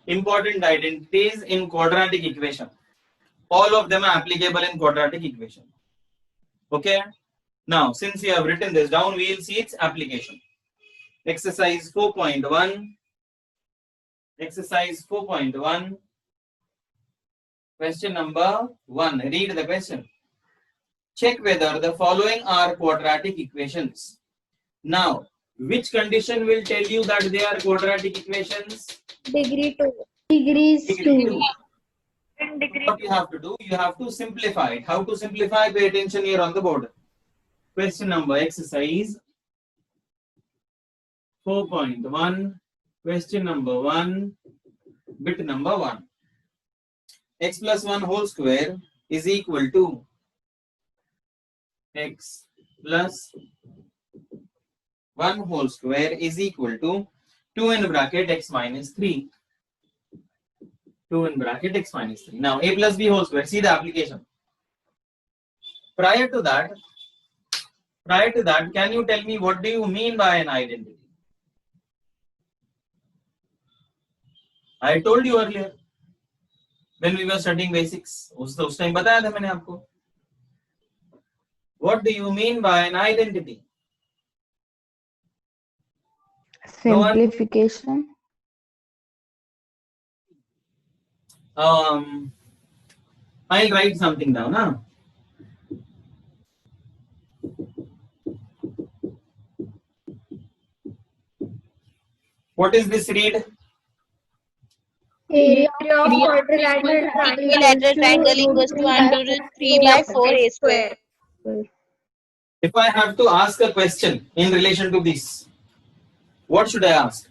important identities in quadratic equation. All of them are applicable in quadratic equation. Okay. Now, since you have written this down, we will see its application. Exercise 4.1. Exercise 4.1. Question number 1. Read the question. Check whether the following are quadratic equations. Now, which condition will tell you that they are quadratic equations? Degree 2. Degrees Degree 2. 2. What you have to do? You have to simplify it. How to simplify? Pay attention here on the board. Question number exercise 4.1. Question number 1. Bit number 1. X plus 1 whole square is equal to x plus 1 whole square is equal to 2 in bracket x minus 3. 2 in bracket x minus 3. Now a plus b whole square. See the application. Prior to that, can you tell me what do you mean by an identity? I told you earlier when we were studying basics. उस time बताया था मैंने आपको. What do you mean by an identity? Simplification. I'll write something down. Huh? What is this read? Area of quadrilateral triangle equals to 3/4 square. If I have to ask a question in relation to this, what should I ask?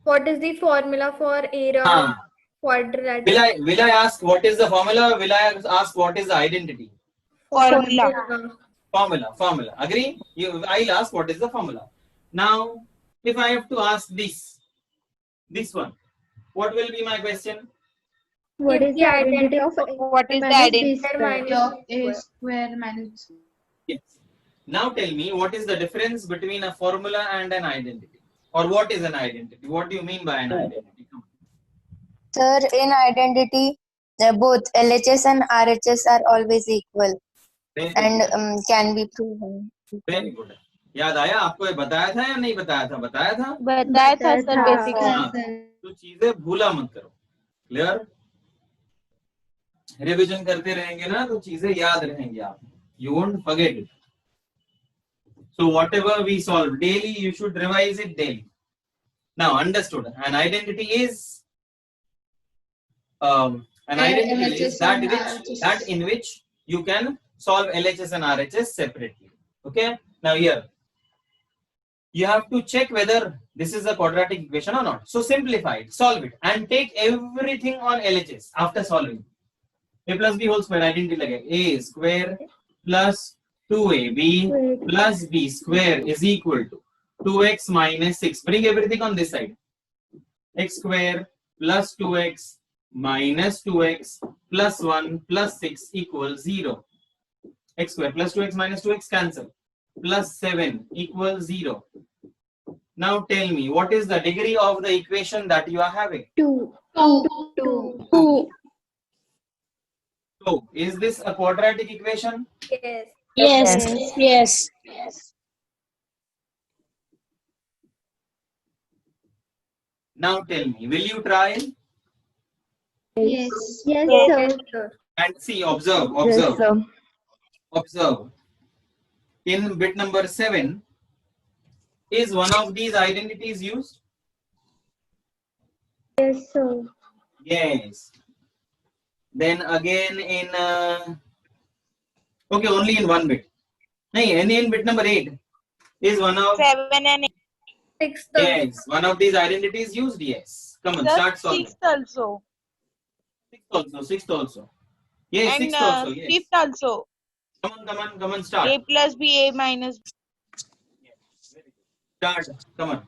What is the formula for area of quadrilateral? Will I ask what is the formula? Or will I ask what is the identity? Formula. Agree? I'll ask what is the formula. Now, if I have to ask this one, what will be my question? What is the identity of A square minus? Yes. Now tell me what is the difference between a formula and an identity, or what is an identity? What do you mean by an identity? Sir, in identity, both LHS and RHS are always equal and can be proven. Very good. याद आया आपको? ये बताया था या नहीं बताया था? बताया था सर बेसिक. तो चीजें भूला मत करो. क्लियर? रिवीजन करते रहेंगे ना तो चीजें याद रहेंगी आप. You won't forget it. So whatever we solve daily, you should revise it daily. Now understood. An identity is that in which you can solve LHS and RHS separately. Okay. Now here you have to check whether this is a quadratic equation or not. So simplify it, solve it, and take everything on LHS after solving. A plus b whole square identity lage. A square plus 2ab plus b square is equal to 2x minus 6. Bring everything on this side. X square plus 2x minus 2x plus 1 plus 6 equals 0. X square plus 2x minus 2x cancel. Plus 7 equals 0. Now tell me, what is the degree of the equation that you are having? 2. So, is this a quadratic equation? Yes. Now tell me, will you try? Yes, sir. And see, observe. Yes, sir. Observe. In bit number 7, is one of these identities used? Yes, sir. Yes. Then again in okay, only in one bit. In bit number 8 is one of 7 and 8. 6. Yes, one of these identities used. Yes. Come on, start solving. 6th also. 6th also. Yes, And 6th also. Yes. 5th also. Come on, start. A plus b, a minus b. Start. Come on.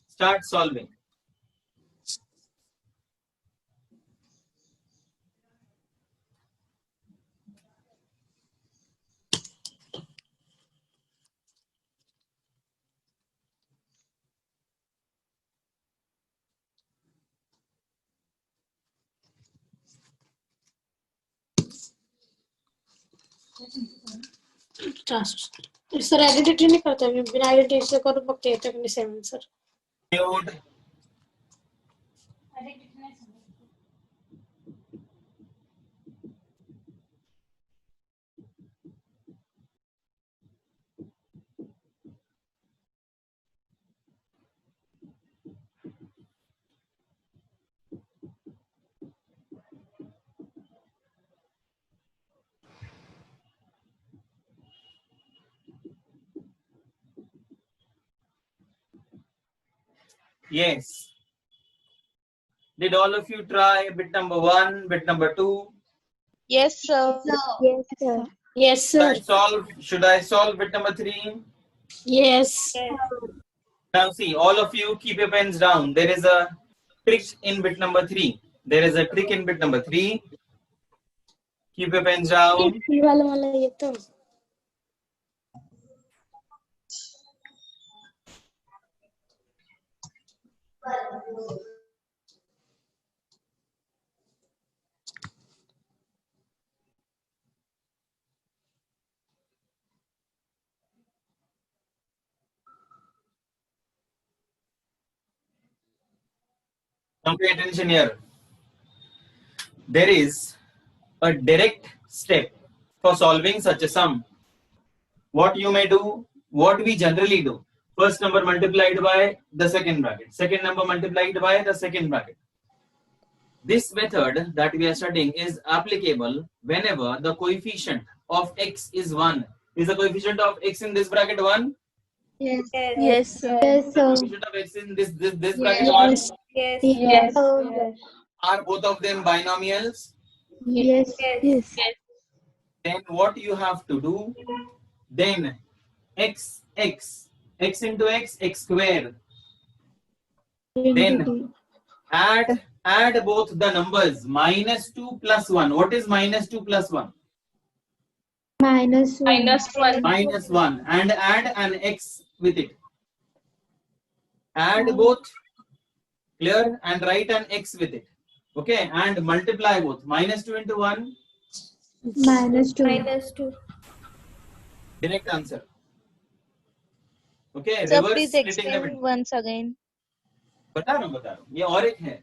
Start solving. Sir identity नहीं करता मैं बिना identity से करू फक्त येतं की 7 sir Mute. Yes. Did all of you try bit number 1, bit number 2? Yes, sir. Yes, sir. yes sir Should I solve bit number 3? yes Now see, all of you keep your pens down. There is a trick in bit number 3. There is a trick in bit number 3. Keep your pens down. वाला मला येतं Now pay attention here. There is a direct step for solving such a sum. What you may do, what we generally do. First number multiplied by the second bracket. Second number multiplied by the second bracket. This method that we are studying is applicable whenever the coefficient of x is 1. Is the coefficient of x in this bracket 1? Yes. Yes, sir. Yes, The sir. coefficient of x in this bracket 1? yes Yes. yes Yes. Are both of them binomials? Yes. Yes. Then what you have to do? Then x into x square. Then add both the numbers -2 plus 1. What is -2 plus 1? Minus 1. -1, and add an x with it. Add both, clear, and write an x with it. Okay, and multiply both. -2 into 1, Minus 2. Minus 2. direct answer. Okay, Sir, reverse please splitting the explain bit. once again. बता रहा हूँ ये और एक है,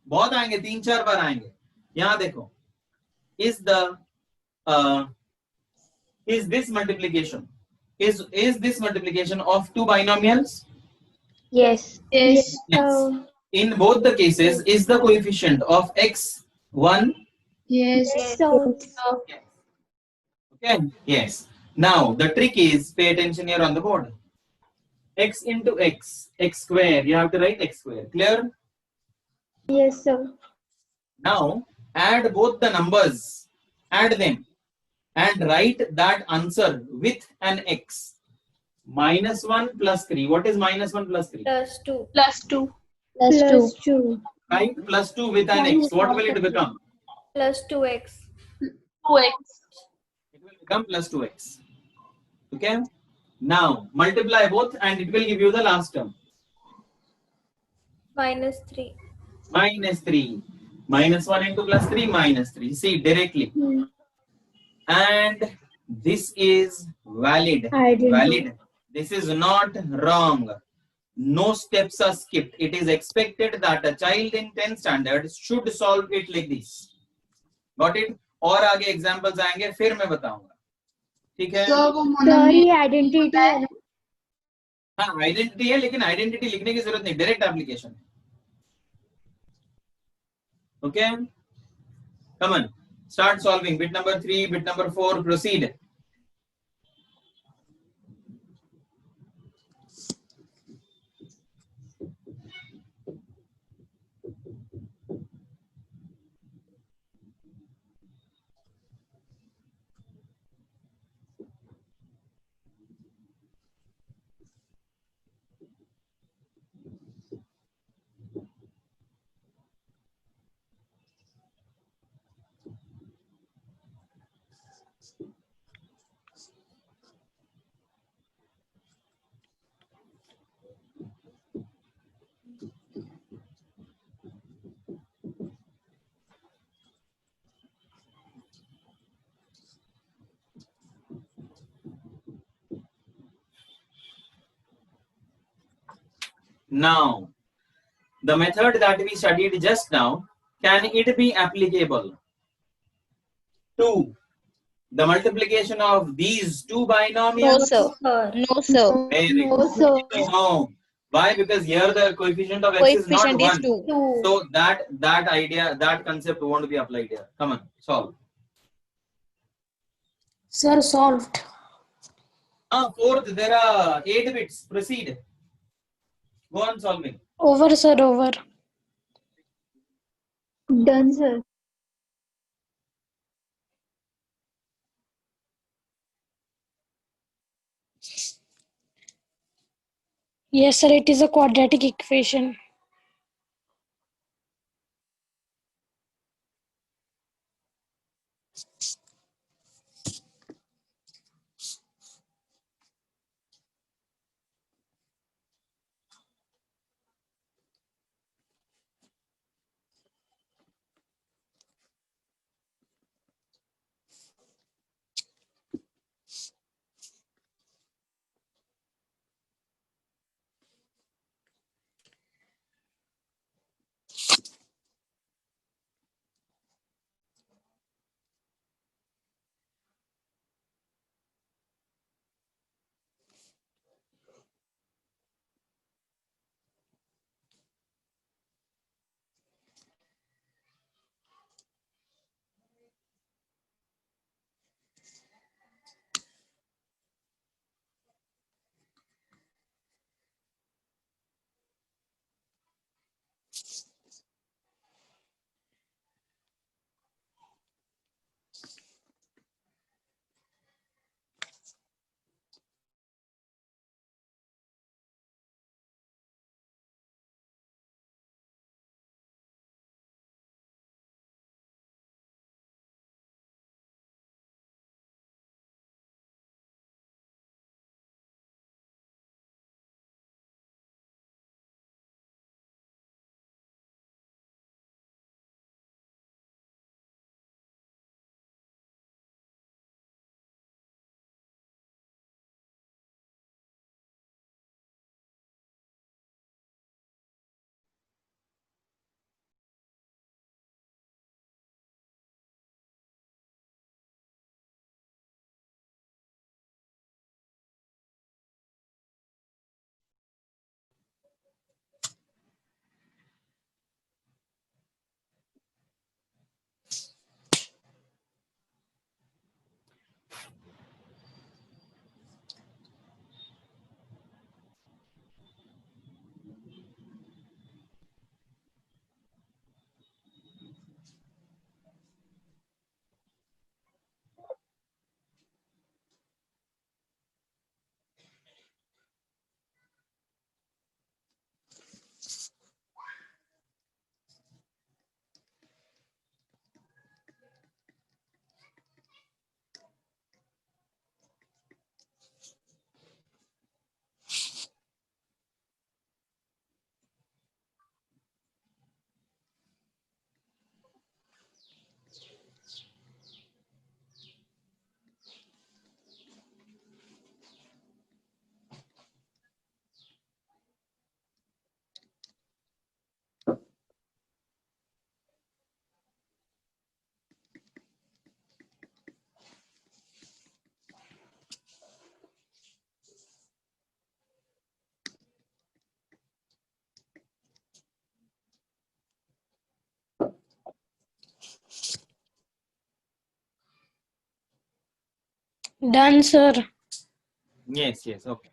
बहुत आएंगे, 3-4 बार आएंगे. यहाँ देखो, is this multiplication of two binomials? Yes. yes Yes. In both the cases, is the coefficient of x 1? yes So, Yes. Okay. Yes. Now the trick is, pay attention here on the board. X into x square. You have to write x square. Clear? yes, sir. Now add both the numbers. Add them and write that answer with an x. -1 plus 3. What is -1 plus 3? Plus 2. plus 2 Plus 2. Right? Plus 2 with an x. What will it become? Plus 2x. 2x It will become plus 2x. Okay. Now multiply both and it will give you the last term. Minus 3. -3. -1 into +3, -3. See directly. And this is valid. Valid. This is not wrong. No steps are skipped. It is expected that a child in 10th standard should solve it like this. Got it? और आगे examples आएंगे, फिर मैं बताऊंगा. ठीक है? Sorry identity है. हाँ आइडेंटिटी है, लेकिन आइडेंटिटी लिखने की जरूरत नहीं, direct application. Okay, come on, start solving. Bit number 3, bit number 4, proceed. Now, the method that we studied just now, can it be applicable to the multiplication of these two No, binomials? sir. Sir. No, sir. Very No, good. sir. No. Why? Because here the coefficient of x is not Coefficient is 1. 2. 2. So that idea, that concept won't be applied here. Come on, solve. Sir, solved. Fourth, there are 8 bits. Proceed. Go on solving. Over, sir, over. Done, sir. Yes, sir, it is a quadratic equation. Done, sir. Yes, yes, okay.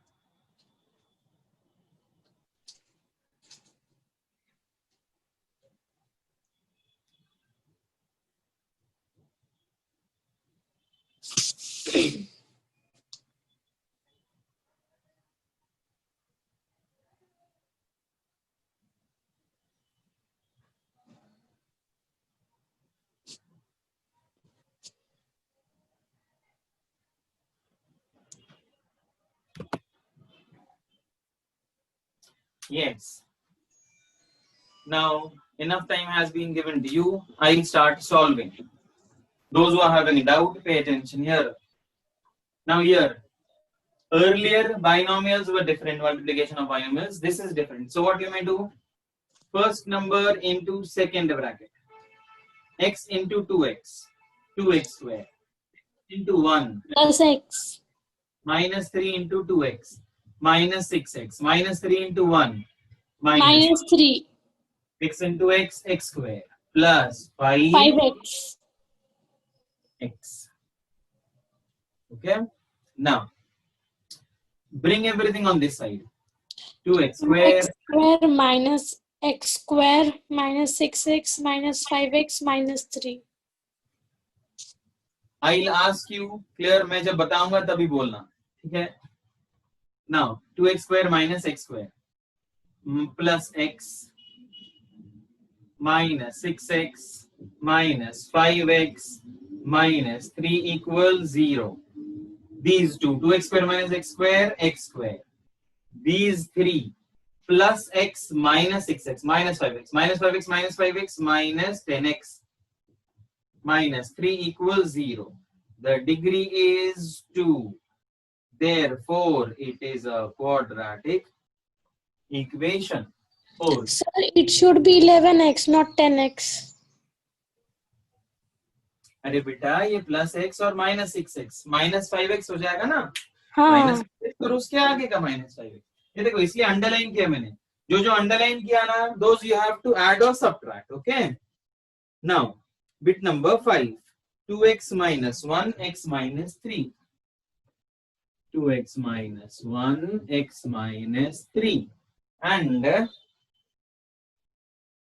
Yes. Now, enough time has been given to you. I'll start solving. Those who are having a doubt, pay attention here. Now here, Earlier binomials were different, multiplication of binomials. This is different. So what you may do? First number into second bracket. X into 2x. 2x square. Into 1. Plus x. Minus 3 into 2x. Minus 6x. Minus 3 into 1. Minus 3. X into x. X square. Plus 5. 5x. X. Okay. Now, bring everything on this side. 2x square. X square minus x square minus 6x minus 5x minus 3. I'll ask you clear. मैं जब बताऊंगा तभी बोलना, ठीक है? Now 2x square minus x square plus x minus 6x minus 5x minus 3 equals 0. These two, 2x square minus x square. These three plus x minus 6x minus 5x minus 5x minus 5x minus 10x minus 3 equals 0. The degree is 2. Therefore, it is a quadratic equation. 4. Sir, it should be 11x, not 10x. अरे बेटा ये plus x और minus 6x minus 5x हो जाएगा ना, हाँ minus और उसके आगे का माइनस 5x. ये देखो इसलिए अंडरलाइन किया मैंने. जो अंडरलाइन किया ना, those you have to add or subtract. Okay. Now bit number 5. 2x minus 1 x minus 3. 2x minus 1 x minus 3 and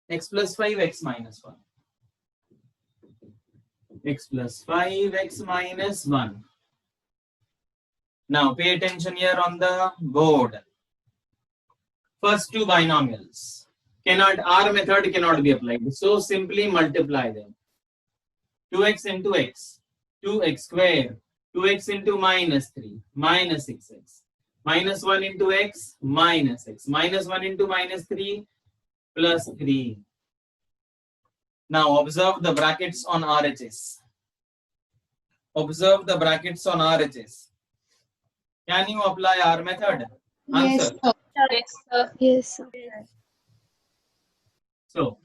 x plus 5 x minus 1. X plus 5 x minus 1. Now pay attention here on the board. First two binomials our method cannot be applied, so simply multiply them. 2x into x, 2x square, 2x into minus 3, minus 6x, minus 1 into x, minus x, minus 1 into minus 3, plus 3. Now observe the brackets on RHS. Observe the brackets on RHS. Can you apply our method? Answer. Yes, sir. Yes, sir. So,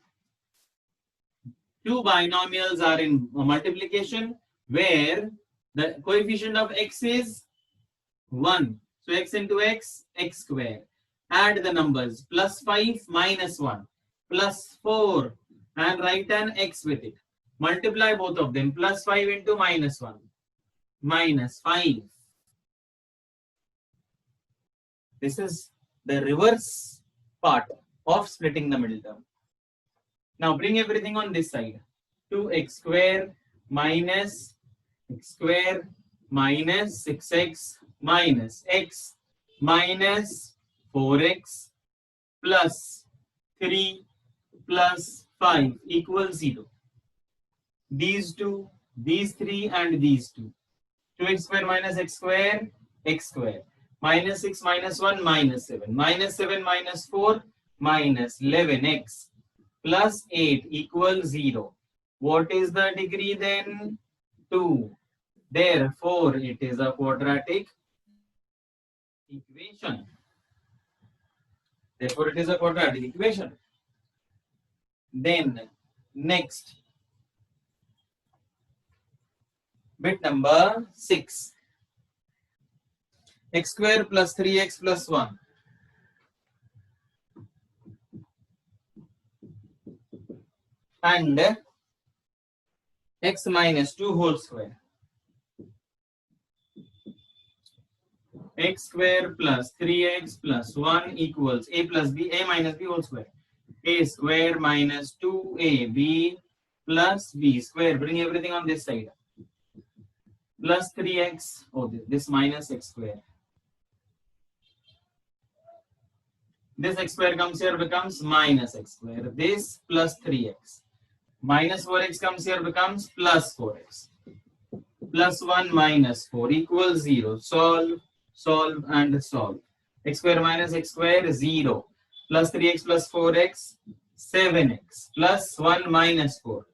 two binomials are in multiplication where the coefficient of x is 1. So, x into x, x square. Add the numbers plus 5 minus 1 plus 4 and write an x with it. Multiply both of them. Plus 5 into minus 1 minus 5. This is the reverse part of splitting the middle term. Now bring everything on this side. 2x square minus x square minus 6x minus x minus 4x plus 3 plus 5 equals 0. These two, these three and these two. 2x square minus x square, x square. Minus 6 minus 1 minus 7. Minus 7 minus 4 minus 11x plus 8 equals 0. What is the degree then? 2. Therefore, it is a quadratic equation. Therefore, it is a quadratic equation. Then, next, bit number 6. X square plus 3x plus 1. And x minus 2 whole square. X square plus 3x plus 1 equals a plus b, a minus b whole square. A square minus 2ab plus b square. Bring everything on this side. Plus 3x, this minus x square. This x square comes here, becomes minus x square. This plus 3x. Minus 4x comes here, becomes plus 4x. Plus 1 minus 4 equals 0. Solve, solve and solve. X square minus x square is 0. Plus 3x plus 4x, 7x. Plus 1 minus 4.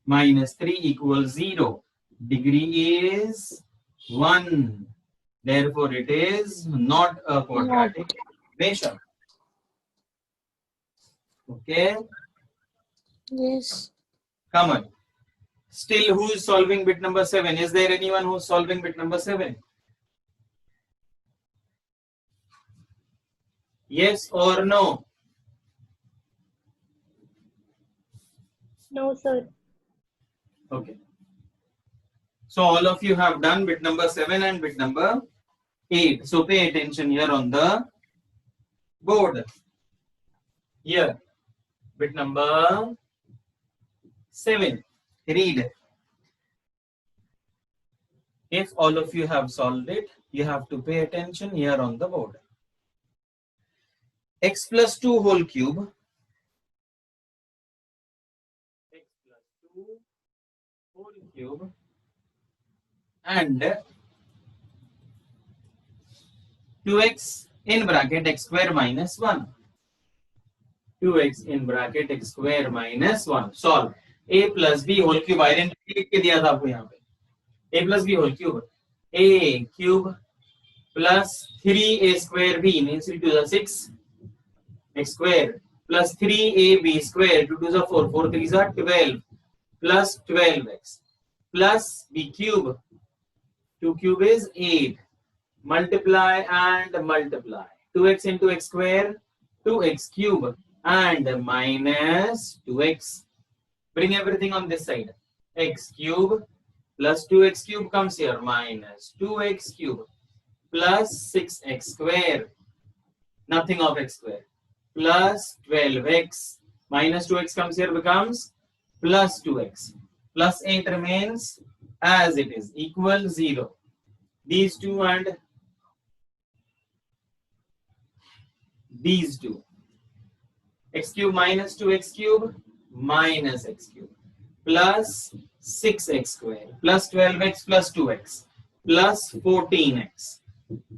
Minus 3 equals 0. Degree is 1. Therefore, it is not a quadratic equation. Okay, Yes. come on. Still, who is solving bit number 7? Is there anyone who is solving bit number 7? Yes or no? No, sir. Okay. So all of you have done bit number 7 and bit number 8. So pay attention here on the board. Here, bit number 7. Read. If all of you have solved it, you have to pay attention here on the board. X plus 2 whole cube. X plus 2 whole cube. And 2x in bracket x square minus 1. 2x in bracket x square minus 1. Solve. A plus b whole cube identity लिख के दिया था आपको यहाँ पे. A plus b whole cube. A cube plus 3a square b means it to the 6 x square plus 3ab square 2 to the 4. 4 3s are 12 plus 12x plus b cube. 2 cube is 8. Multiply and multiply. 2x into x square, 2x cube and minus 2x. Bring everything on this side. X cube plus 2x cube comes here minus 2x cube plus 6x square. Nothing of x square. Plus 12x minus 2x comes here becomes plus 2x. Plus 8 remains as it is equal 0. These two and these two. X cube minus 2x cube minus x cube plus 6x square plus 12x plus 2x plus 14x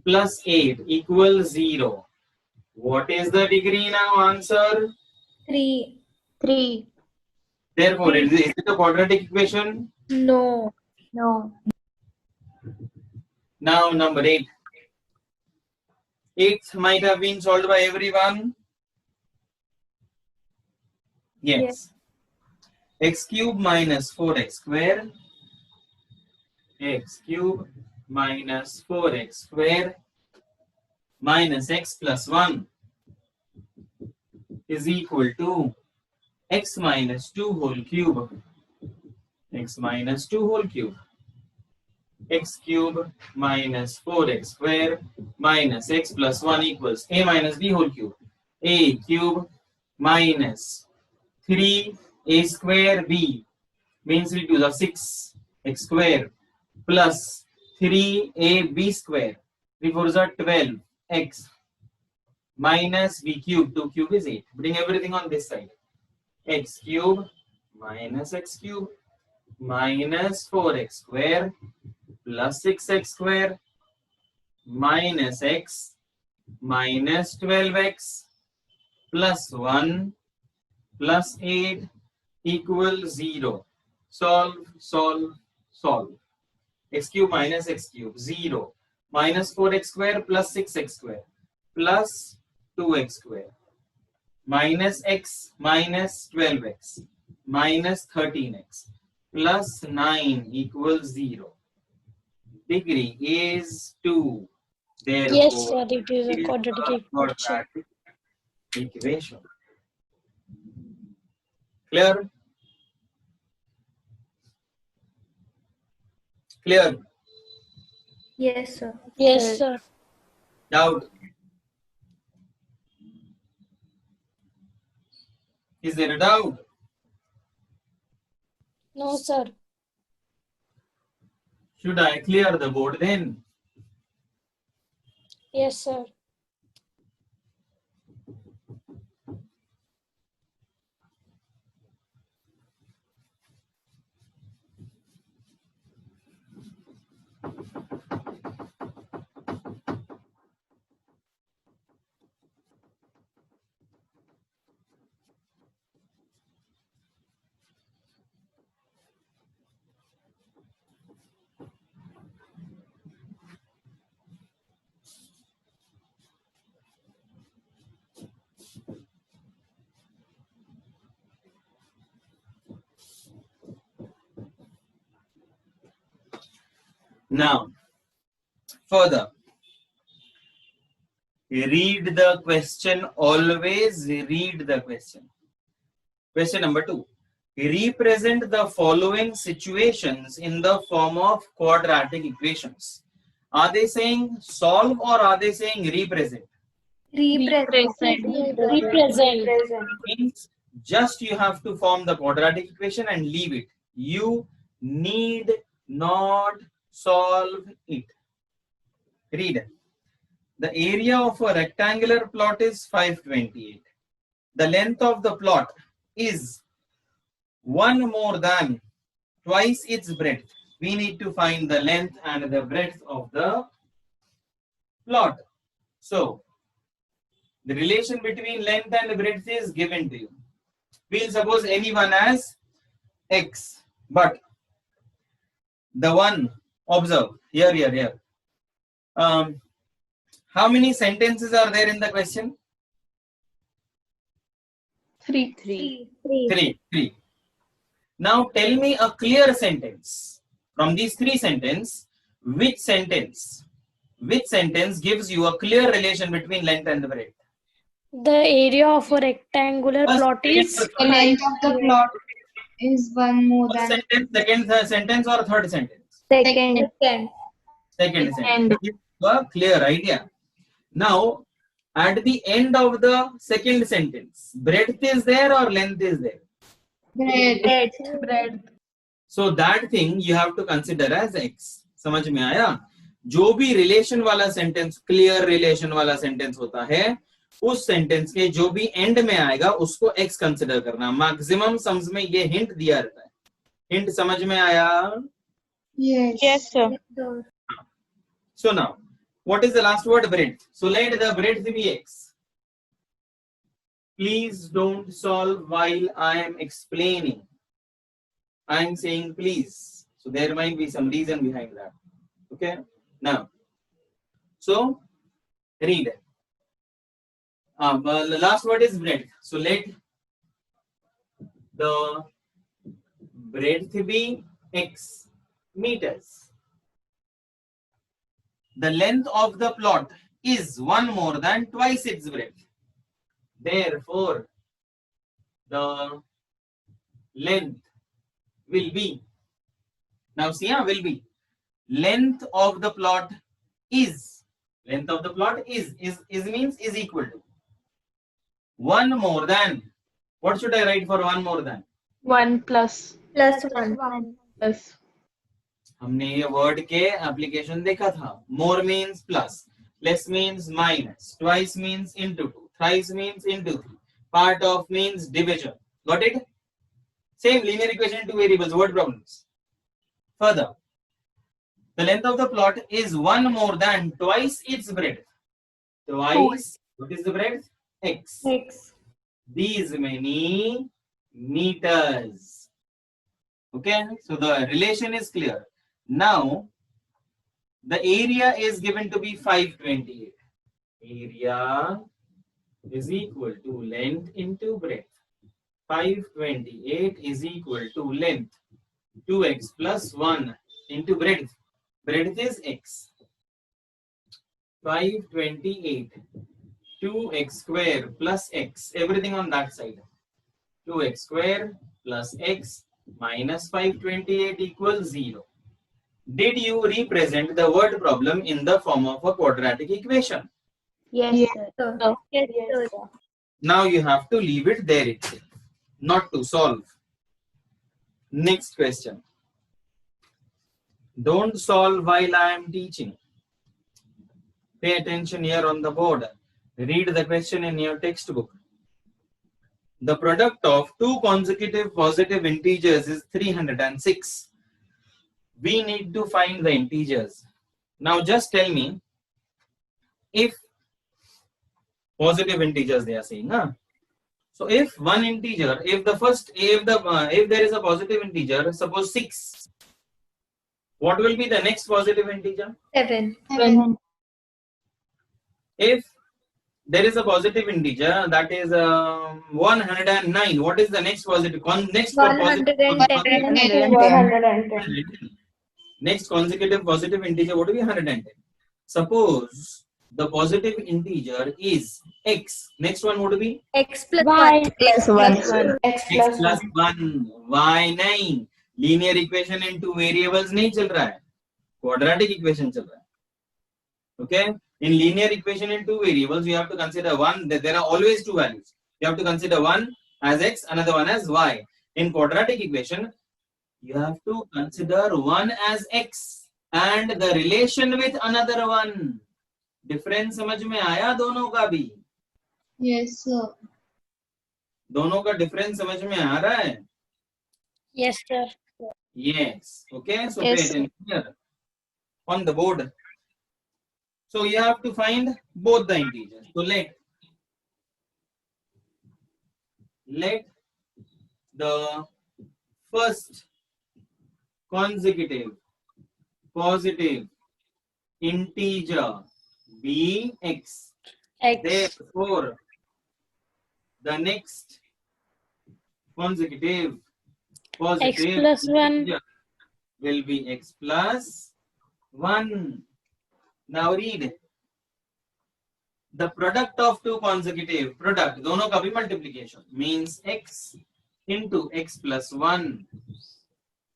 plus 8 equals 0. What is the degree now? Answer 3. 3. Therefore, is it a quadratic equation? No. No. Now number 8. 8 might have been solved by everyone. Yes. X cube minus 4x square. X cube minus 4x square minus x plus 1 is equal to x minus 2 whole cube. X minus 2 whole cube. X cube minus 4x square minus x plus 1 equals a minus b whole cube. A cube minus 3a square b means it to the 6 x square plus 3ab square. 3 4s are 12 x minus b cube. 2 cube is 8. Bring everything on this side. X cube minus x cube minus 4x square plus 6x square minus x minus 12x plus 1 plus 8 equals 0. Solve, solve, solve. X cube minus x cube 0 minus 4x square plus 6x square plus 2x square minus x minus 12x minus 13x plus 9 equals 0. Degree is 2. Therefore, Yes, sir. It is it a is quadratic a equation. quadratic equation. Clear? Clear? Yes, sir. Yes, sir. Doubt? Is there a doubt? No, sir. Should I clear the board then? Yes, sir. Now, further, read the question. Always read the question. Question number 2. Represent the following situations in the form of quadratic equations. Are they saying solve or are they saying represent? Represent. Represent. Means just you have to form the quadratic equation and leave it. You need not solve it. Read. The area of a rectangular plot is 528. The length of the plot is 1 more than twice its breadth. We need to find the length and the breadth of the plot. So, the relation between length and breadth is given to you. We'll suppose anyone as x, but the one, observe, here. How many sentences are there in the question? Three. Three. Now tell me a clear sentence. From these 3 sentences, which sentence gives you a clear relation between length and the breadth? The area of a rectangular First plot is The length of the plot is 1 more First than sentence, second sentence or third sentence? Second. Second sentence. Give you a clear idea. Now, at the end of the second sentence, breadth is there or length is there? breadth. So that thing you have to consider as x. समझ में आया? जो भी relation वाला sentence, clear relation वाला sentence होता है, उस सेंटेंस के जो भी एंड में आएगा उसको x कंसिडर करना. मैक्सिमम सम्स में ये हिंट दिया रहता है. हिंट समझ में आया? Yes, sir. So now, what is the last word? Breadth. So let the breadth be x. Please don't solve while I am explaining. I am saying please. So there might be some reason behind that. Okay. Now, so read. The last word is breadth. So let the breadth be x meters. The length of the plot is 1 more than twice its breadth. Therefore, the length will be, now see, will be, length of the plot is means is equal to 1 more than, what should I write for 1 more than? 1 plus. +1. Plus. हमने ये word के application देखा था. मोर means plus, less means minus, twice means into 2, thrice means into 3, part of means division. Got it? Same linear equation, 2 variables, word problems. Further, the length of the plot is 1 more than twice its breadth. Twice, what is the breadth? X. These many meters. Okay, so the relation is clear. Now, the area is given to be 528. Area is equal to length into breadth. 528 is equal to length 2x plus 1 into breadth. Breadth is x. 528 2x square plus x. Everything on that side. 2x square plus x minus 528 equals 0. Did you represent the word problem in the form of a quadratic equation? Yes, Sir. sir. Yes, sir. Now you have to leave it there itself, not to solve. Next question. Don't solve while I am teaching. Pay attention here on the board. Read the question in your textbook. The product of 2 consecutive positive integers is 306. We need to find the integers. Now just tell me, if positive integers they are saying, huh? So if one integer, if there is a positive integer, suppose 6, what will be the next positive integer? 7. If there is a positive integer, that is 109, what is the next positive? Next for positive. 110. Next consecutive positive integer would be 110. Suppose the positive integer is x. Next one would be X plus Y. 1. Plus one. X x plus plus 1. 1. y नहीं. Linear equation in two variables नहीं चल रहा है. Quadratic equation चल रहा है. Okay. In linear equation in two variables, you have to consider one. There are always two values. You have to consider one as x, another one as y. In quadratic equation, you have to consider one as x and the relation with another one. Difference समझ में आया दोनों का भी? Yes, sir. दोनों का difference समझ में आ रहा है? Yes, sir. Yes. Okay. So Yes, pay attention here on the board. So you have to find both the integers. So let the first consecutive positive integer be x. X. Therefore, the next consecutive positive plus one. integer will be x plus 1. Now read. The product of two consecutive product, दोनों का भी multiplication means x into x plus 1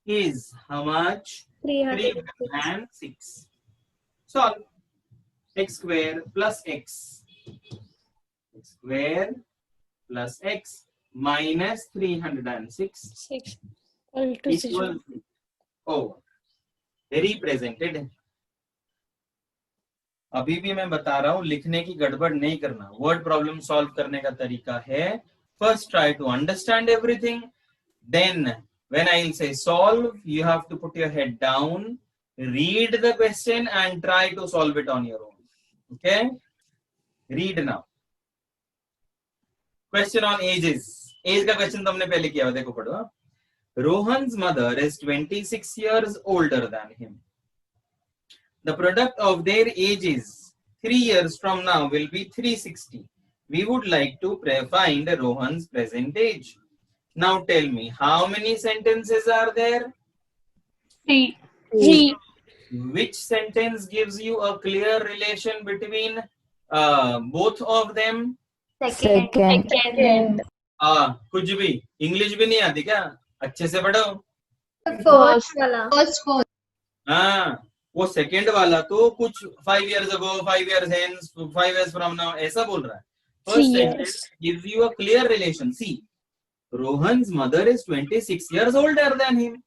is how much? 306. 306. Solve. X square plus x. X square plus x minus 306 6 equal to 0. equal to over. Represented. अभी भी मैं बता रहा हूं लिखने की गड़बड़ नहीं करना. वर्ड प्रॉब्लम सॉल्व करने का तरीका है first try to understand everything, then when I'll say solve, you have to put your head down, read the question and try to solve it on your own. Okay? Read now. Question on ages. Age का question तो हमने पहले किया, देखो पढ़ो. Rohan's mother is 26 years older than him. The product of their ages 3 years from now will be 360. We would like to find Rohan's present age. Now tell me, how many sentences are there? 3. Which sentence gives you a clear relation between both of them? Second. कुछ भी English भी नहीं आती क्या? अच्छे से पढ़ो. First वाला. First. हाँ, वो सेकंड वाला तो कुछ 5 years ago, 5 years hence, 5 years from now ऐसा बोल रहा है. First sentence gives you a clear relation. See, Rohan's mother is 26 years older than him.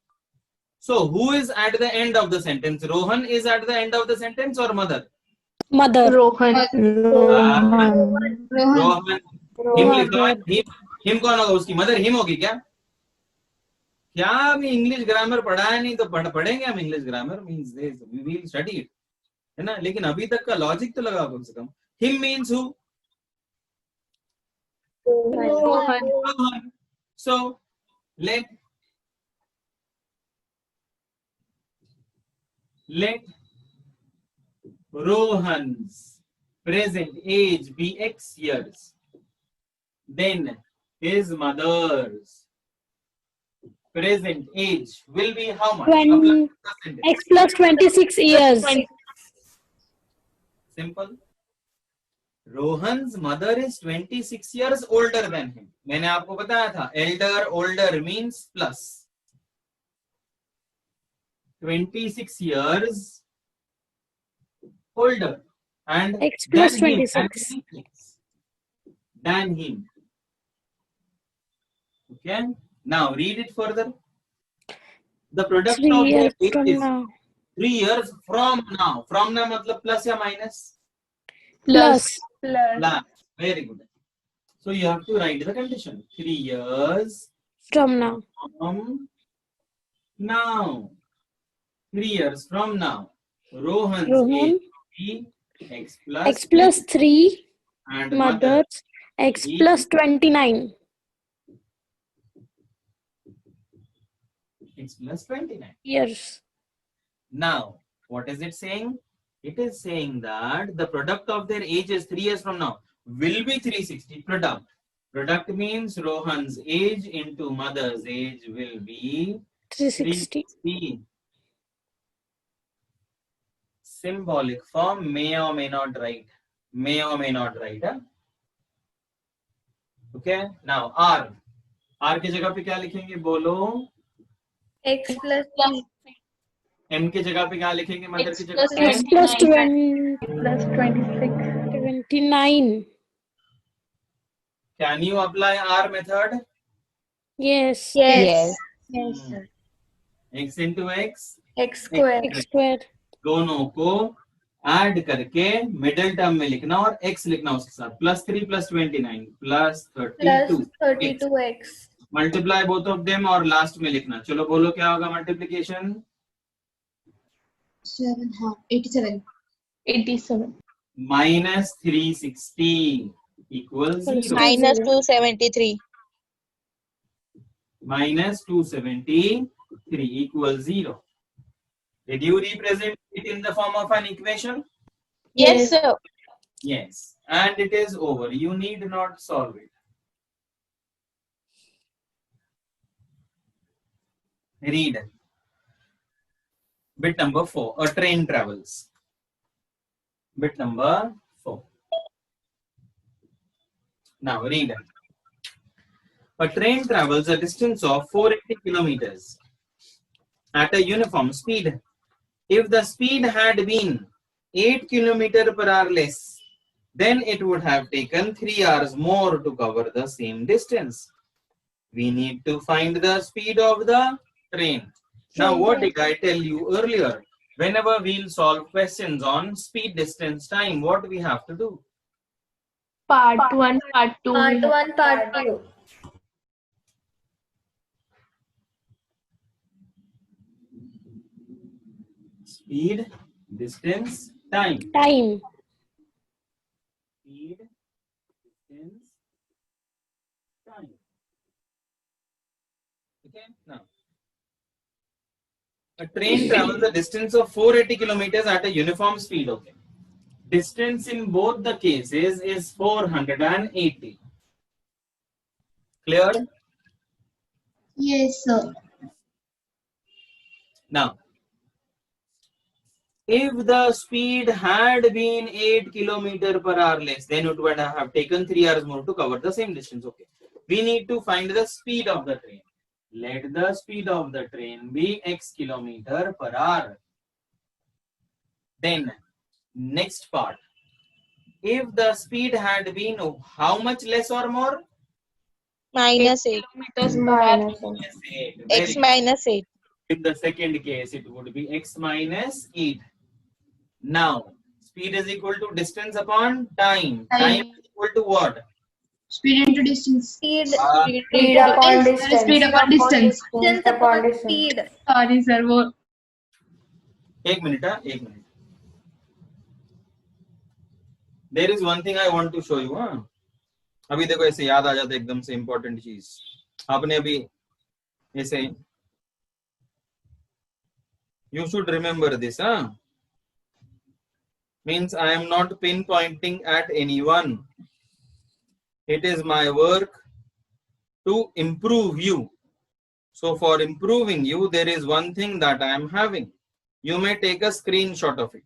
So who is at the end of the sentence? Rohan is at the end of the sentence or mother? Mother. Rohan. Rohan. Him लिखा है. Him कौन होगा? उसकी mother him होगी क्या? क्या अभी English grammar पढ़ा है नहीं तो पढ़ेंगे हम English grammar. Means we will study it, है ना. लेकिन अभी तक का लॉजिक तो लगाओ कम से कम. Him means who? Rohan. So let Rohan's present age be x years. Then his mother's present age will be how much? X plus 26 years. Simple. Rohan's mother is 26 years older than him. मैंने आपको बताया था elder, older means plus. 26 years older and X plus than him, 26. than him. Okay. Now read it further. The product 3 of years their from age is now. 3 years from now. From now मतलब plus या minus? Plus. Plus. Very good. So you have to write the condition. 3 years From now. from now. 3 years from now. Rohan's Rohan. age will be x plus X plus 3. and Mother's. X is plus 29 x plus 29. years. Now, what is it saying? It is saying that the product of their ages 3 years from now will be 360. Product. Product means Rohan's age into mother's age will be 360. 360. symbolic form, may or may not write. May or may not write. Huh? Okay. Now R. R की जगह पे क्या लिखेंगे बोलो? X plus M की जगह पे क्या लिखेंगे? मदर की जगह plus पे X plus 20, plus 26. 29. Can you apply R method? Yes. Yes. Yes, sir. X into X. X square. X square. दोनों को ऐड करके मिडिल टर्म में लिखना और x लिखना उसके साथ. +3 + 29 Plus +32. 32x. Multiply both of them और लास्ट में लिखना. चलो बोलो क्या होगा मल्टीप्लिकेशन? 7, हाँ, 87. 87. -360 equals 0. Minus 273. -273 equals 0. Did you represent it in the form of an equation? Yes, sir. Yes. And it is over. You need not solve it. Read. Bit number 4. A train travels. Bit number 4. Now read. A train travels a distance of 480 kilometers at a uniform speed. If the speed had been 8 km/h less, then it would have taken 3 hours more to cover the same distance. We need to find the speed of the train. Now, what did I tell you earlier? Whenever we'll solve questions on speed, distance, time, what we have to do? Part 1, part 2. Part 1, part 2. Speed, distance, time. Time. Speed, distance, time. Okay, now. A train travels a distance of 480 kilometers at a uniform speed. Okay. Distance in both the cases is 480. Clear? Yes, sir. Now, if the speed had been 8 km/h less, then it would have taken 3 hours more to cover the same distance. Okay. We need to find the speed of the train. Let the speed of the train be x km/h. Then, next part. If the speed had been how much less or more? Minus 8. Yes, 8. X minus 8. In the second case, it would be x minus 8. Now, speed is equal to distance upon time. Time is equal to what? Speed into distance. Speed. Speed upon distance. Speed upon distance. Distance upon speed. Sorry, sir. वो एक minute. There is one thing I want to show you. अभी देखो ऐसे याद आ जाता है एकदम से important चीज. आपने अभी ऐसे you should remember this. Means I am not pinpointing at anyone. It is my work to improve you. So for improving you, there is one thing that I am having. You may take a screenshot of it.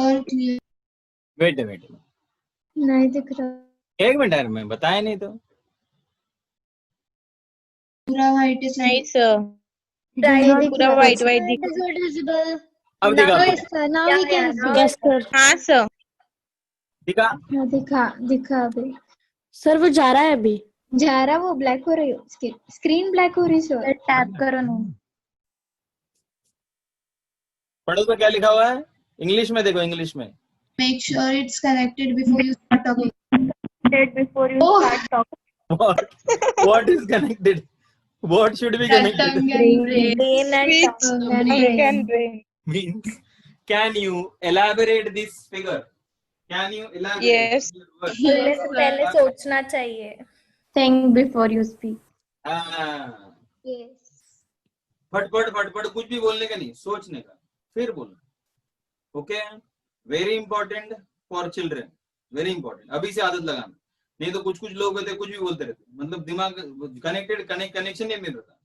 और clear. Wait नहीं दिख रहा. एक minute यार, मैं बताया नहीं तो. पूरा white is नहीं, sir. Right. पूरा white दिख. visible. अब दिखा. Now we can see. Yes, sir. हाँ, sir. दिखा. दिखा अभी. सर वो जा रहा है अभी. जा रहा, वो ब्लैक हो रही है. स्क्रीन ब्लैक हो रही है. टैप करो ना. पढ़ो तो क्या लिखा हुआ है. इंग्लिश में देखो, इंग्लिश में. make sure it's connected before you start talking. Before you start talking. What is connected? What should be That connected? tongue and brain. Brain and Which tongue and tongue brain. and brain. Means Can you elaborate this figure? Can you elaborate? Yes. बोलने से पहले सोचना चाहिए. Think before you speak. हाँ. Yes. फट कुछ भी बोलने का नहीं, सोचने का, फिर बोलना. Okay, very important for children, very important. अभी से आदत लगाना, नहीं तो कुछ लोग होते कुछ भी बोलते रहते, मतलब दिमाग कनेक्शन नहीं मिल रहा.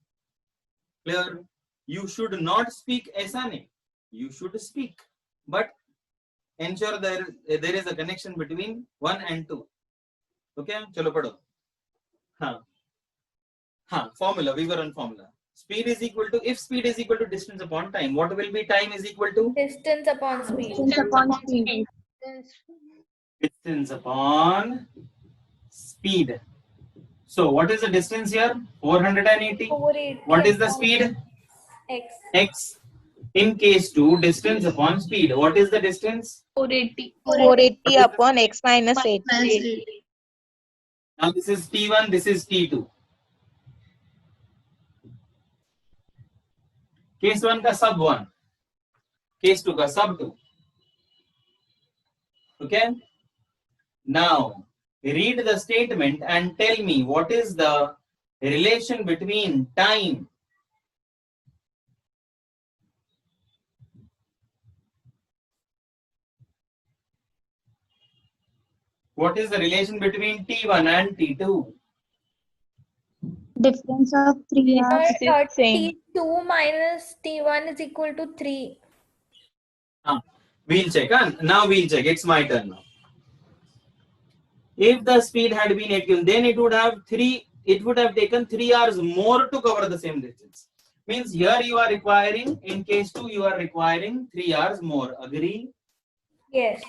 Clear? You should not speak ऐसा नहीं, you should speak, but ensure there is a connection between 1 and 2. Okay, चलो पढ़ो. हाँ, formula, we were on formula. Speed is equal to, if speed is equal to distance upon time, what will be time is equal to? Distance upon speed. Distance upon speed. So what is the distance here? 480. 480 What is the upon speed? X. X. In case 2, distance upon speed. What is the distance? 480 upon x minus 8. Now this is T1, this is T2. Case 1 का sub 1. Case 2 का sub 2. Okay. Now read the statement and tell me what is the relation between time . What is the relation between T1 and T2? Difference of 3 hours. T2 minus T1 is equal to 3. We'll check. Now we'll check. It's my turn now. If the speed had been 8, then it would have taken 3 hours more to cover the same distance. Means here you are requiring, in case 2, you are requiring 3 hours more. Agree? Yes.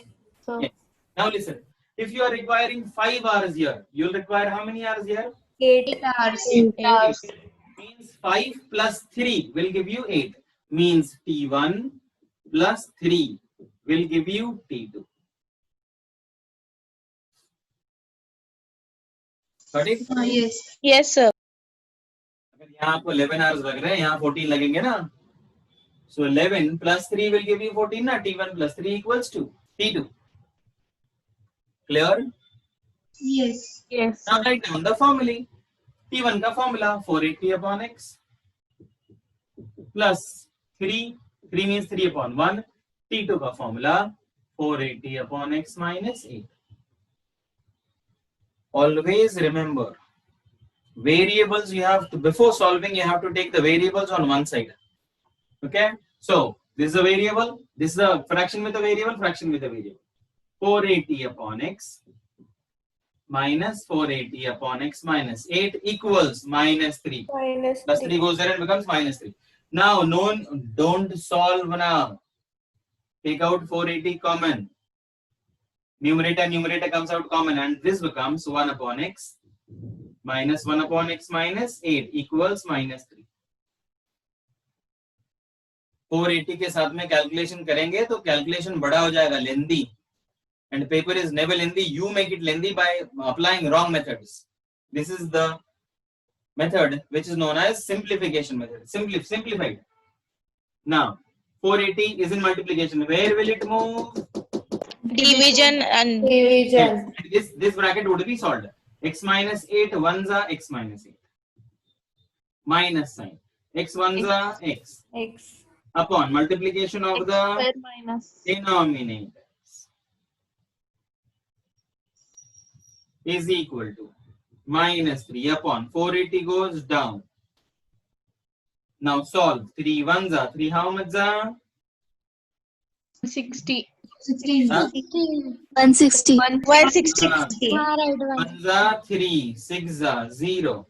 Yes. Now listen. If you are requiring 5 hours here, you'll require how many hours here? 8 hours. 8 hours. Means 5 plus 3 will give you 8. Means T1 plus 3 will give you T2. Got it? Yes. Yes, sir. अगर यहाँ आपको 11 hours लग रहे हैं, यहाँ 14 लगेंगे ना. So 11 plus 3 will give you 14 ना. T1 plus 3 equals to T2. Clear? Yes. Yes. Now write down the formula. T1 का formula 480 upon x plus 3 means 3 upon 1. T2 का formula 480 upon x minus 8. Always remember, variables you have to, before solving you have to take the variables on one side. Okay, so this is a variable, this is a fraction with a variable, fraction with a variable. 480 upon x minus 480 upon x minus 8 equals minus 3. minus Plus 3. 3 goes there and becomes minus 3. Now don't solve now. Take out 480 common. Numerator comes out common, and this becomes 1 upon x minus 1 upon x minus 8 equals minus 3. 480 के साथ में calculation करेंगे तो calculation बड़ा हो जाएगा, लेंदी, and paper is never lengthy. You make it lengthy by applying wrong methods. This is the method which is known as simplification method. Simplified. Now 480 is in multiplication. Where will it move? Division and Division. This bracket would be solved. X minus 8 ones are x minus 8. Minus sign. X ones are x. X. Upon multiplication of the denominators is equal to minus 3 upon 480 goes down. Now solve. 3 ones are 3. How much are? 60. 16. Huh? 160. 160. Ones are 3. 6 are 0.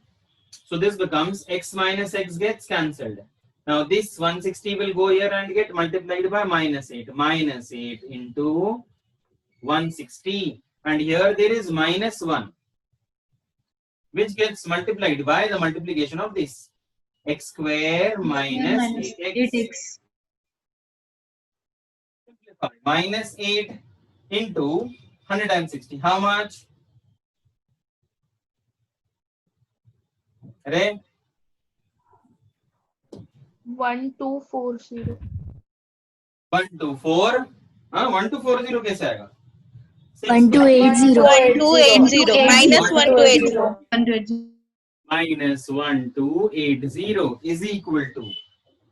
So this becomes x minus x gets cancelled. Now this 160 will go here and get multiplied by minus 8. Minus 8 into 160. And here there is minus 1, which gets multiplied by the multiplication of this. X square minus 8x. Minus 8 into 160. How much? Right? 1240. 1240 हाँ 1240 कैसे आएगा 1280 minus 1280. 100. minus 1280 is equal to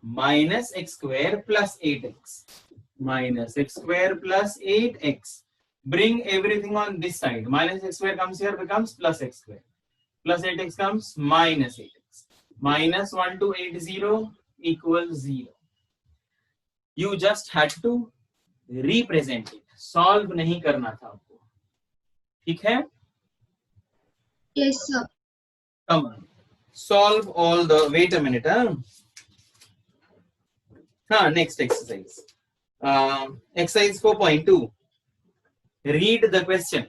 minus x square plus 8x minus x square plus 8x. Bring everything on this side. Minus x square comes here, becomes plus x square. Plus 8x comes minus 8x. Minus 1280 equals 0. You just had to represent it. Solve नहीं करना था आपको. ठीक है? Yes, sir. Come on. Solve all the. Wait a minute. Next exercise. Exercise 4.2. Read the question.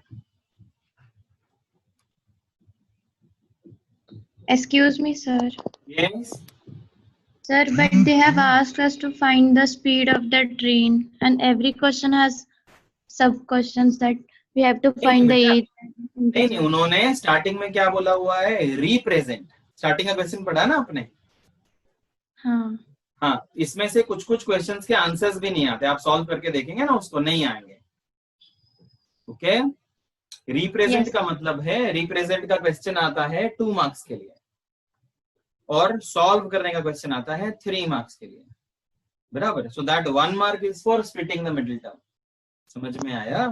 Excuse me, sir. Yes. Sir, but they have asked us to find the speed of the train, and every question has sub-questions that we have to find the age. नहीं उन्होंने starting में क्या बोला हुआ है represent starting का question पढ़ा ना आपने हाँ इसमें से कुछ कुछ क्वेश्चंस के आंसर्स भी नहीं आते आप सॉल्व करके देखेंगे ना उसको नहीं आएंगे ओके रिप्रेजेंट का मतलब है रिप्रेजेंट का क्वेश्चन आता है 2 मार्क्स के लिए और सॉल्व करने का क्वेश्चन आता है 3 मार्क्स के लिए बराबर so that 1 mark is for splitting the middle term समझ में आया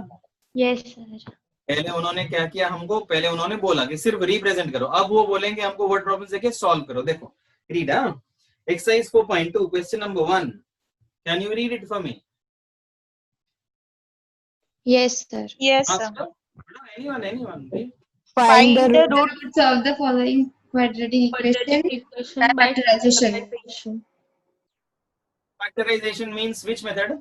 यस सर पहले उन्होंने क्या किया हमको पहले उन्होंने बोला कि सिर्फ रिप्रेजेंट करो अब वो बोलेंगे हमको वर्ड प्रॉब्लम देके सॉल्व करो देखो read exercise 4.2 question number 1 can you read it for me yes sir Yes, sir. anyone Find the root. Solve the following quadratic equation by factorization. factorization means which method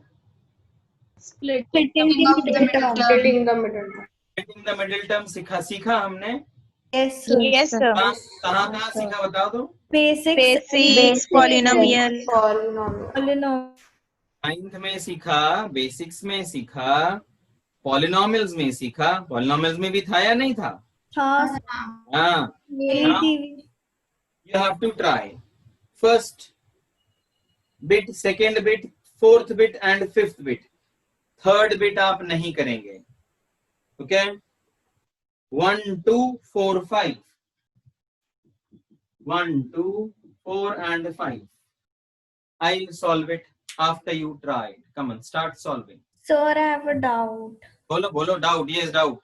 Splitting of the middle term. Splitting the middle term. splitting the middle term सीखा हमने Yes, sir. Yes, sir. कहाँ सीखा बताओ तो Basics, polynomial. Polynomial. 9th में सीखा basics में सीखा पॉलिनोमियल्स में सीखा पॉलिनोमियल्स में भी था या नहीं था हाँ. हाँ you have to try first bit second bit fourth bit and fifth bit third bit आप नहीं करेंगे okay 1 2 4 5 1 2 4 and 5 I'll solve it after you try it. Come on start solving Sir, I have a doubt. बोलो doubt yes doubt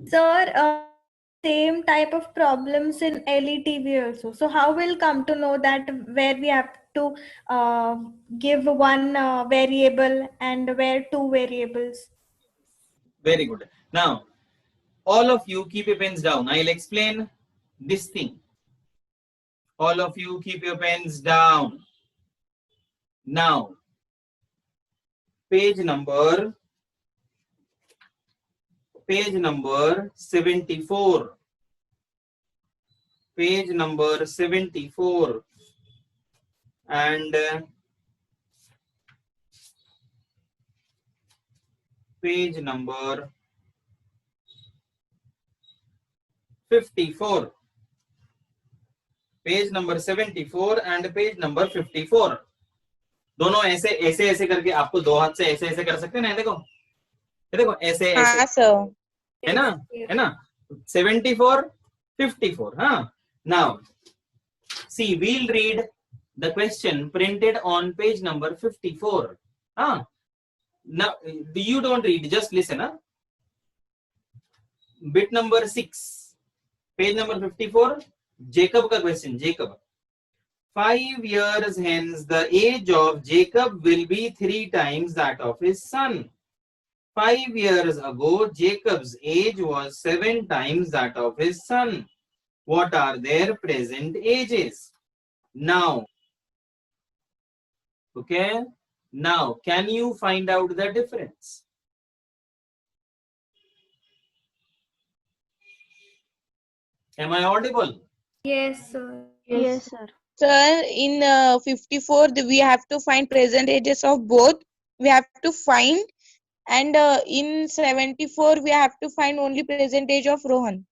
Sir, same type of problems in LETV also. So how we'll come to know that where we have to give one variable and where 2 variables? very good now all of you keep your pens down I'll explain this thing all of you keep your pens down now page number 74 page number 74 and page number 54 page number 74 and page number 54 दोनों ऐसे ऐसे ऐसे करके आपको दो हाथ से ऐसे ऐसे कर सकते हैं ना ये देखो ऐसे हाँ, ऐसे sir. है ना 74 54 हाँ now see we'll read the question printed on page number 54 now you don't read just listen bit number 6 page number 54 Jacob का question Jacob 5 years hence the age of Jacob will be 3 times that of his son 5 years ago Jacob's age was 7 times that of his son what are their present ages now okay now can you find out the difference am I audible Yes, sir. yes sir Sir, in 54, we have to find present ages of both. We have to find, and in 74, we have to find only present age of Rohan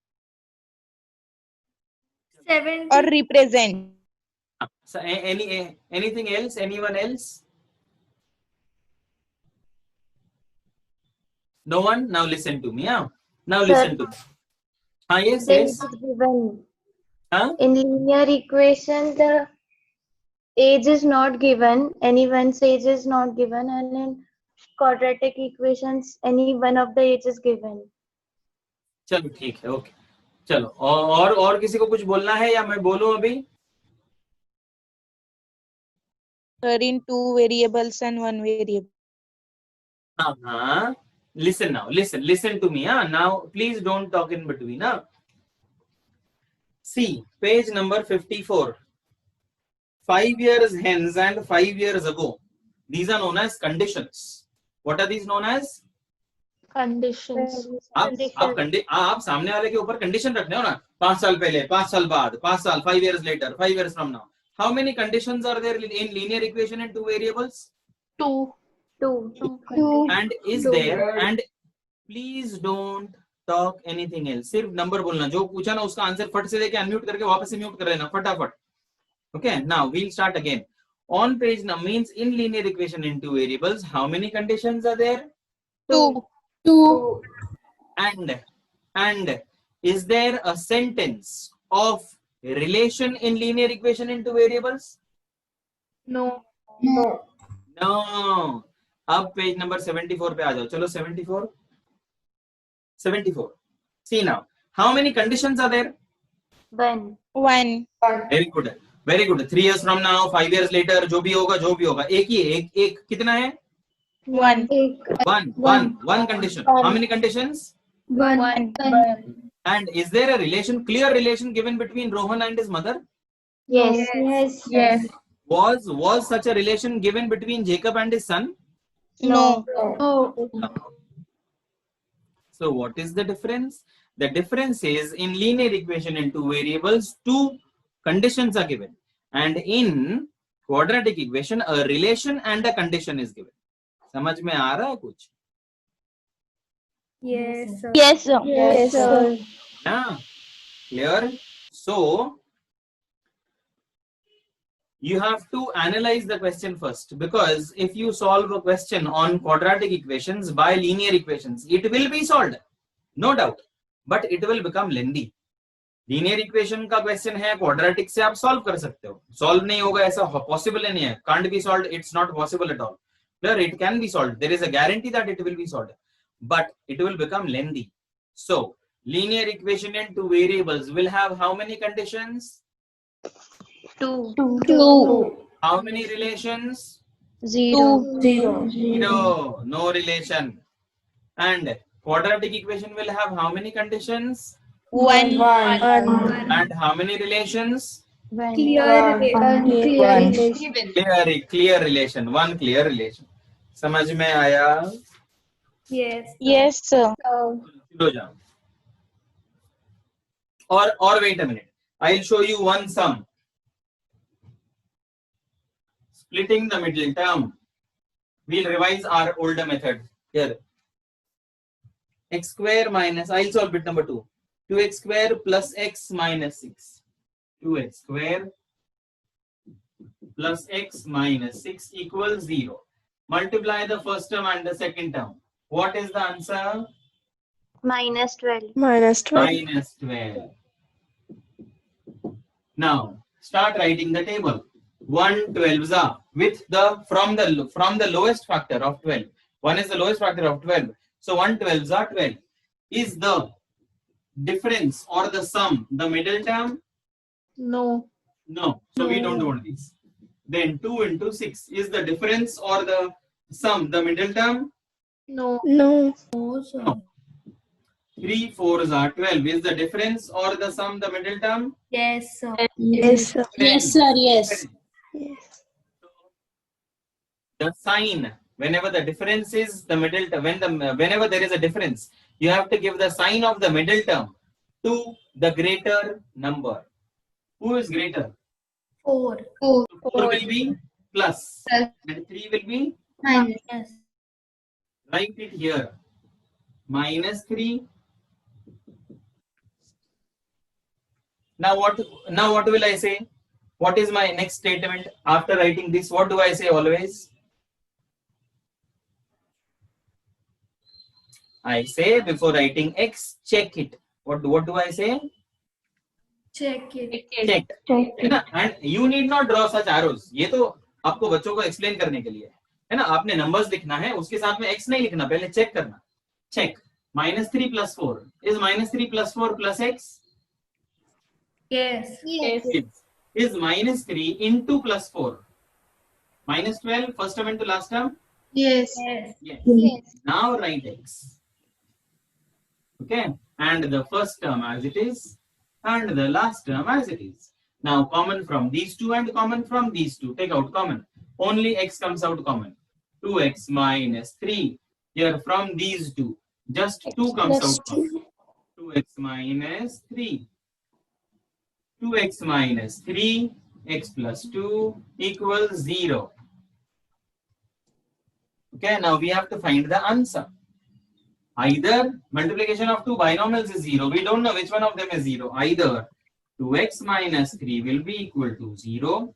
70. or represent. so anything else anyone else No one? Now listen to me. Huh? Now Sir. listen to me. Yes, There yes. is given. Huh? In linear equation, the age is not given, anyone's age is not given, and in quadratic equations, any one of the age is given. चलो ठीक है, okay. चलो और किसी को कुछ बोलना है या मैं बोलूं अभी? Sir, in 2 variables and 1 variable. Listen now. Listen to me. Now, please don't talk in between. See, page number 54. 5 years hence and 5 years ago. These are known as conditions. What are these known as? Conditions. आप सामने वाले के ऊपर condition रखने हो ना. 5 साल पहले, 5 साल बाद, 5 साल, 5 years later, 5 years from now. How many conditions are there in linear equation in 2 variables? 2. And is there, and please don't talk anything else. सिर्फ नंबर बोलना. जो पूछा ना उसका आंसर फट से देके अनम्यूट करके वापस से म्यूट कर लेना फटाफट. Okay, now we'll start again. On page now means in linear equation in 2 variables, how many conditions are there? 2. And is there a sentence of relation in linear equation in 2 variables? No. No. अब page number 74 पे आ जाओ. चलो 74. See now, how many conditions are there? 1. 1. Very good. 3 years from now, 5 years later, जो भी होगा. एक कितना है? 1. One condition. How many conditions? 1. And is there a clear relation given between Rohan and his mother? Yes. Was such a relation given between Jacob and his son? No. No. So what is the difference? The difference is in linear equation in 2 variables, 2 conditions are given. And in quadratic equation, a relation and a condition is given. समझ में आ रहा है कुछ? Yes, sir. Yes, sir. Yeah. Clear? So you have to analyze the question first, because if you solve a question on quadratic equations by linear equations, it will be solved, no doubt, but it will become lengthy. Linear equation का question है, quadratic से आप solve कर सकते हो. Solve नहीं होगा ऐसा possible नहीं है. Can't be solved. It's not possible at all. Clear? It can be solved. There is a guarantee that it will be solved, but it will become lengthy. So linear equation in 2 variables will have how many conditions? 2. How many relations? 0. No relation. And quadratic equation will have how many conditions? 1. And how many relations? 1. Clear relation. One clear relation. समझ में आया? Yes, sir. हो जाओ. Or wait a minute. I'll show you one sum. Splitting the middle term. We'll revise our older method here. X square minus, I'll solve bit number 2. 2x square plus x minus 6. 2x square plus x minus 6 equals 0. Multiply the first term and the second term. What is the answer? Minus 12. Minus 12. Now start writing the table. 1 12s are with the from the lowest factor of 12. 1 is the lowest factor of 12. So 1 12s are 12. Is the difference or the sum the middle term? No. No. So we don't want this. Then 2 into 6 is the difference or the sum the middle term? No. No. 3 4s are 12. Is the difference or the sum the middle term? Yes, sir. Yes, sir. Yes. The sign, whenever the difference is the middle term, whenever there is a difference, you have to give the sign of the middle term to the greater number. Who is greater? 4. 4 will be plus and 3 will be, Minus. write it here, minus 3. Now what will I say? What is my next statement after writing this? What do I say always? I say before writing x, check it. What do I say? Check it. Check. है ना? And you need not draw such arrows. ये तो आपको बच्चों को explain करने के लिए है ना. आपने नंबर्स लिखना है, उसके साथ में x नहीं लिखना, पहले चेक करना. Check. -3 + 4 is -3 + 4 + x. Yes. Yes. Is -3 into +4 -12 first term into last term. Yes. Yes. Yes. Now write x. Okay, and the first term as it is, and the last term as it is. Now common from these two and common from these two. Take out common. Only x comes out common. 2x - 3. Here from these two, just 2 comes plus out common. 2x - 3. 2x - 3. X plus 2 equals 0. Okay, now we have to find the answer. Either multiplication of two binomials is 0. We don't know which one of them is 0. Either 2x - 3 will be equal to 0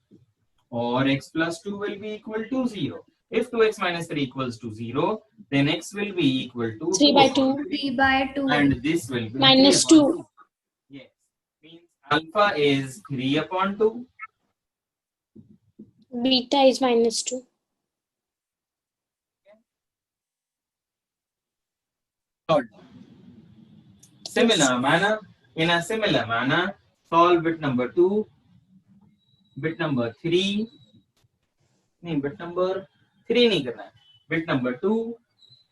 or x plus 2 will be equal to 0. If 2x - 3 equals to 0, then x will be equal to 3/2. 3/2. and this will be Minus 3/2. 2. Yes, means alpha is 3/2. Beta is -2. Similar manner, in a similar manner, solve bit number 2, bit number 3. नहीं, bit number 3 नहीं करना है. Bit number 2,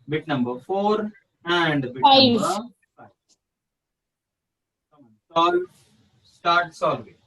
bit number 4, and bit 5. number 5. Come on, solve. Start solving.